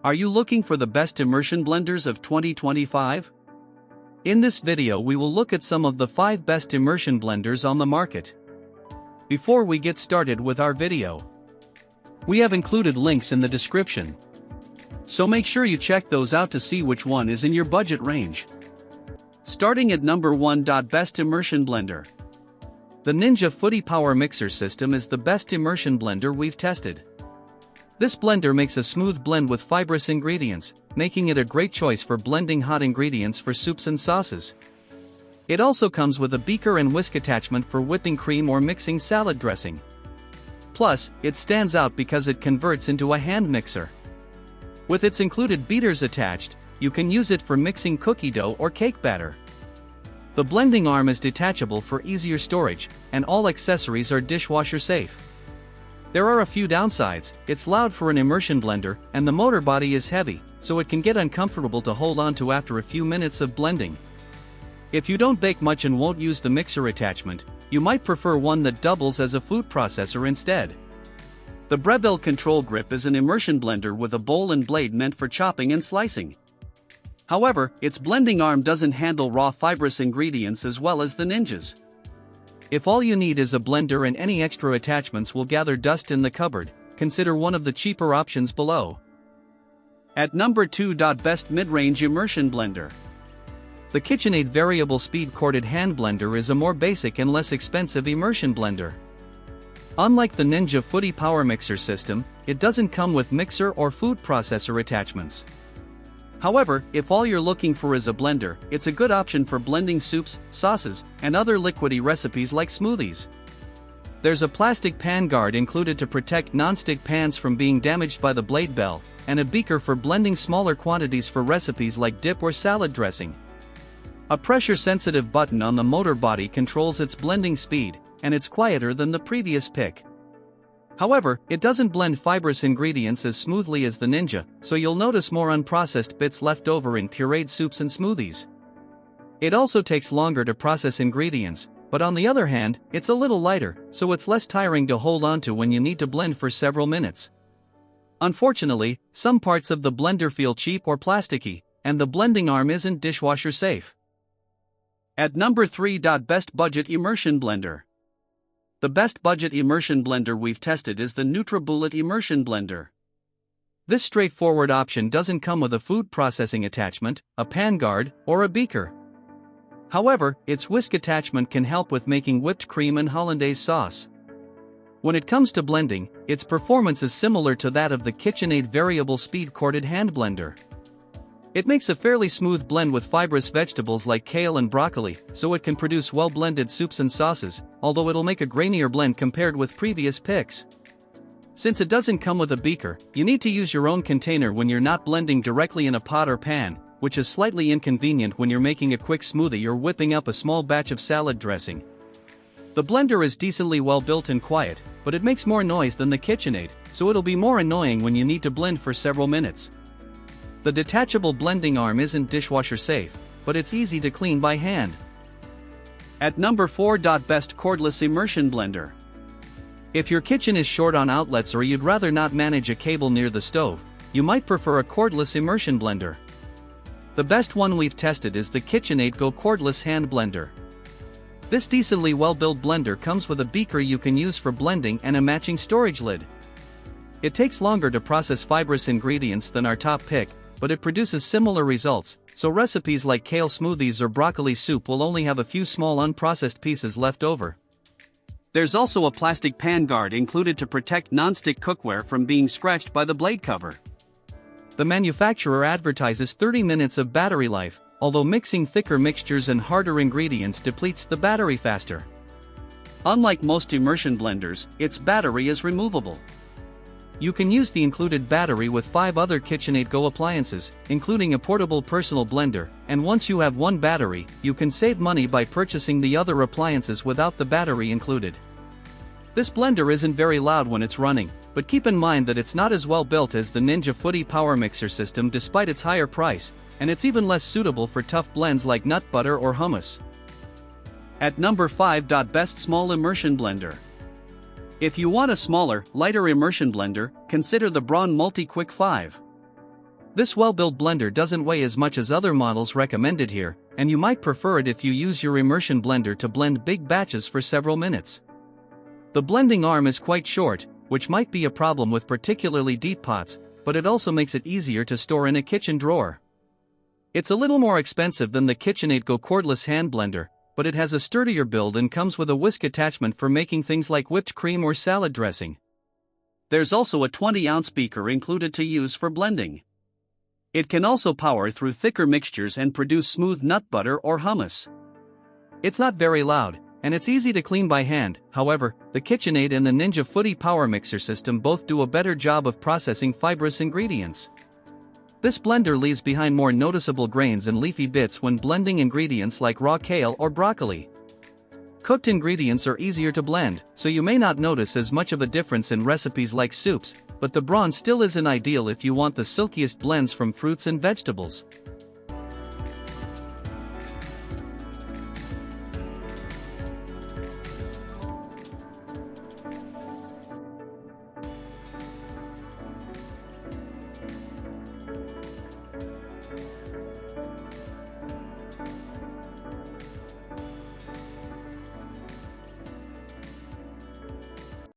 Are you looking for the best immersion blenders of 2025? In this video we will look at some of the 5 best immersion blenders on the market. Before we get started with our video, we have included links in the description, so make sure you check those out to see which one is in your budget range. Starting at number 1. Best Immersion Blender. The Ninja Footy Power Mixer System is the best immersion blender we've tested. This blender makes a smooth blend with fibrous ingredients, making it a great choice for blending hot ingredients for soups and sauces. It also comes with a beaker and whisk attachment for whipping cream or mixing salad dressing. Plus, it stands out because it converts into a hand mixer. With its included beaters attached, you can use it for mixing cookie dough or cake batter. The blending arm is detachable for easier storage, and all accessories are dishwasher safe. There are a few downsides. It's loud for an immersion blender, and the motor body is heavy, so it can get uncomfortable to hold on to after a few minutes of blending. If you don't bake much and won't use the mixer attachment, you might prefer one that doubles as a food processor instead. The Breville Control Grip is an immersion blender with a bowl and blade meant for chopping and slicing. However, its blending arm doesn't handle raw fibrous ingredients as well as the Ninja's. If all you need is a blender and any extra attachments will gather dust in the cupboard, consider one of the cheaper options below. At number 2. Best Mid-Range Immersion Blender. The KitchenAid Variable Speed Corded Hand Blender is a more basic and less expensive immersion blender. Unlike the Ninja Footy Power Mixer System, it doesn't come with mixer or food processor attachments. However, if all you're looking for is a blender, it's a good option for blending soups, sauces, and other liquidy recipes like smoothies. There's a plastic pan guard included to protect non-stick pans from being damaged by the blade bell, and a beaker for blending smaller quantities for recipes like dip or salad dressing. A pressure-sensitive button on the motor body controls its blending speed, and it's quieter than the previous pick. However, it doesn't blend fibrous ingredients as smoothly as the Ninja, so you'll notice more unprocessed bits left over in pureed soups and smoothies. It also takes longer to process ingredients, but on the other hand, it's a little lighter, so it's less tiring to hold onto when you need to blend for several minutes. Unfortunately, some parts of the blender feel cheap or plasticky, and the blending arm isn't dishwasher safe. At number 3. Best Budget Immersion Blender. The best budget immersion blender we've tested is the NutriBullet Immersion Blender. This straightforward option doesn't come with a food processing attachment, a pan guard, or a beaker. However, its whisk attachment can help with making whipped cream and hollandaise sauce. When it comes to blending, its performance is similar to that of the KitchenAid Variable Speed Corded Hand Blender. It makes a fairly smooth blend with fibrous vegetables like kale and broccoli, so it can produce well-blended soups and sauces, although it'll make a grainier blend compared with previous picks. Since it doesn't come with a beaker, you need to use your own container when you're not blending directly in a pot or pan, which is slightly inconvenient when you're making a quick smoothie or whipping up a small batch of salad dressing. The blender is decently well built and quiet, but it makes more noise than the KitchenAid, so it'll be more annoying when you need to blend for several minutes. The detachable blending arm isn't dishwasher safe, but it's easy to clean by hand. At number 4. Best Cordless Immersion Blender. If your kitchen is short on outlets or you'd rather not manage a cable near the stove, you might prefer a cordless immersion blender. The best one we've tested is the KitchenAid Go Cordless Hand Blender. This decently well-built blender comes with a beaker you can use for blending and a matching storage lid. It takes longer to process fibrous ingredients than our top pick, but it produces similar results, so recipes like kale smoothies or broccoli soup will only have a few small unprocessed pieces left over. There's also a plastic pan guard included to protect non-stick cookware from being scratched by the blade cover. The manufacturer advertises 30 minutes of battery life, although mixing thicker mixtures and harder ingredients depletes the battery faster. Unlike most immersion blenders, its battery is removable. You can use the included battery with 5 other KitchenAid Go appliances, including a portable personal blender, and once you have one battery, you can save money by purchasing the other appliances without the battery included. This blender isn't very loud when it's running, but keep in mind that it's not as well built as the Ninja Footy Power Mixer System despite its higher price, and it's even less suitable for tough blends like nut butter or hummus. At number 5. Best Small Immersion Blender. If you want a smaller, lighter immersion blender, consider the Braun Multi-Quick 5. This well-built blender doesn't weigh as much as other models recommended here, and you might prefer it if you use your immersion blender to blend big batches for several minutes. The blending arm is quite short, which might be a problem with particularly deep pots, but it also makes it easier to store in a kitchen drawer. It's a little more expensive than the KitchenAid Go cordless hand blender, but it has a sturdier build and comes with a whisk attachment for making things like whipped cream or salad dressing. There's also a 20-ounce beaker included to use for blending. It can also power through thicker mixtures and produce smooth nut butter or hummus. It's not very loud, and it's easy to clean by hand. However, the KitchenAid and the Ninja Footy Power Mixer system both do a better job of processing fibrous ingredients. This blender leaves behind more noticeable grains and leafy bits when blending ingredients like raw kale or broccoli. Cooked ingredients are easier to blend, so you may not notice as much of a difference in recipes like soups, but the Braun still isn't ideal if you want the silkiest blends from fruits and vegetables.